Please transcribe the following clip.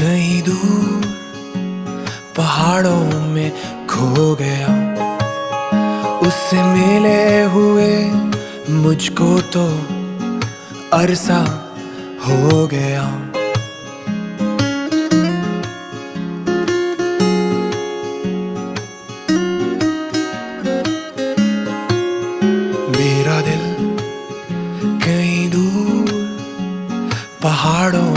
कहीं दूर पहाड़ों में खो गया, उससे मिले हुए मुझको तो अरसा हो गया। मेरा दिल कहीं दूर पहाड़ों